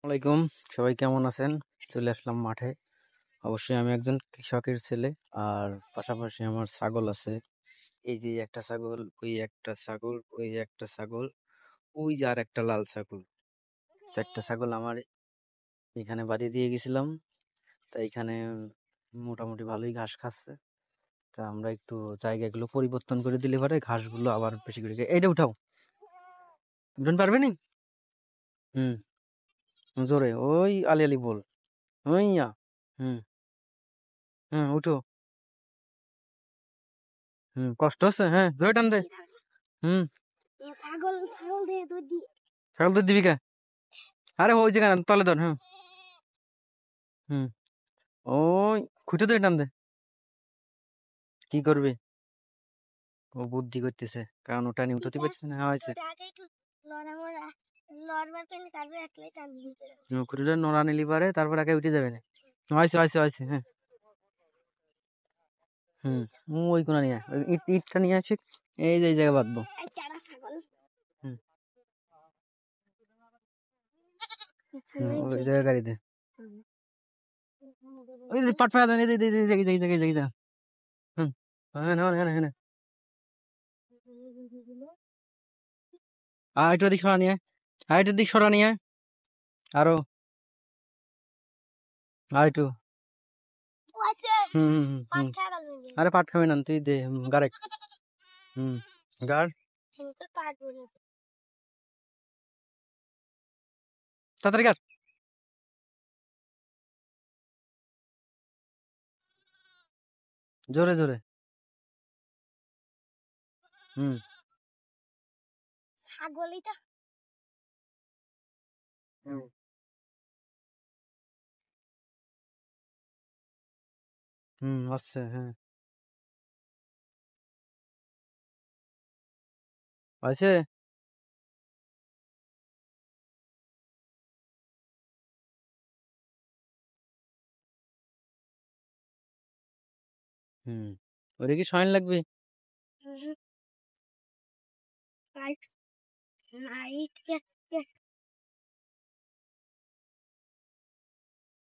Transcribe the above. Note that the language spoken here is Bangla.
আসসালামাইকুম। সবাই কেমন আছেন? চলে আসলাম মাঠে। অবশ্যই আমি একজন কৃষকের ছেলে। আর পাশাপাশি আমার ছাগল আছে। এই যে একটা ছাগল, ওই একটা ছাগল, ওই একটা ছাগল, ওই যে আর একটা লাল ছাগল। চারটা ছাগল আমার এখানে বাড়ি দিয়ে গেছিলাম। তা এখানে মোটামুটি ভালোই ঘাস খাচ্ছে। তা আমরা একটু জায়গাগুলো পরিবর্তন করে দিলে পারে ঘাসগুলো আবার বেশি করে এইটা উঠাও। উঠান পারবে নি? হুম, জোরে ওই আলি আলি বল। ওইয়া। হুম, হুম, উঠো। কষ্ট হচ্ছে, হ্যাঁ, জোরে টান দে। হুম। ছাগল দুধ দিবি কে? আরে ওই যেখানে তলে ধর। হ্যাঁ। হুম। ওই খুঁটে দিয়ে টান দে। কি করবে? ও বুদ্ধি করতেছে, কারণ ওটা নিয়ে উঠতে পারছে না। হ্যাঁ, হয়েছে। খুঁটিটা নড়া নিলি পারে, তারপর একে উঠে যাবে না। হয়েছে, হয়েছে, হয়েছে। হ্যাঁ। হুম। ওই কোনা নিয়ে আয়। ওই ইটটা নিয়ে আসে। এই যে এই জায়গায় বাঁধবো। হুম। ওই জায়গায় গাড়ি দে। ওই যে পাট ফাটা দেন, এই যে এই জায়গায় এই জায়গায় এই জায়গায়। হুম। হ্যাঁ, হ্যাঁ, হ্যাঁ, হ্যাঁ। একটু দিক সরা নিয়ে। একটু দিক সরা নিয়ে। আরো আর একটু। হুম, হুম, হুম, হুম। আরে পাট খাবি না তুই, দে গাড়ে। হুম, গাড় তাড়াতাড়ি গাড়। জোরে জোরে। হুম, হুম, হুম, আসছে, হ্যাঁ। আছে। হুম, ওটা কি সয়ন লাগবে?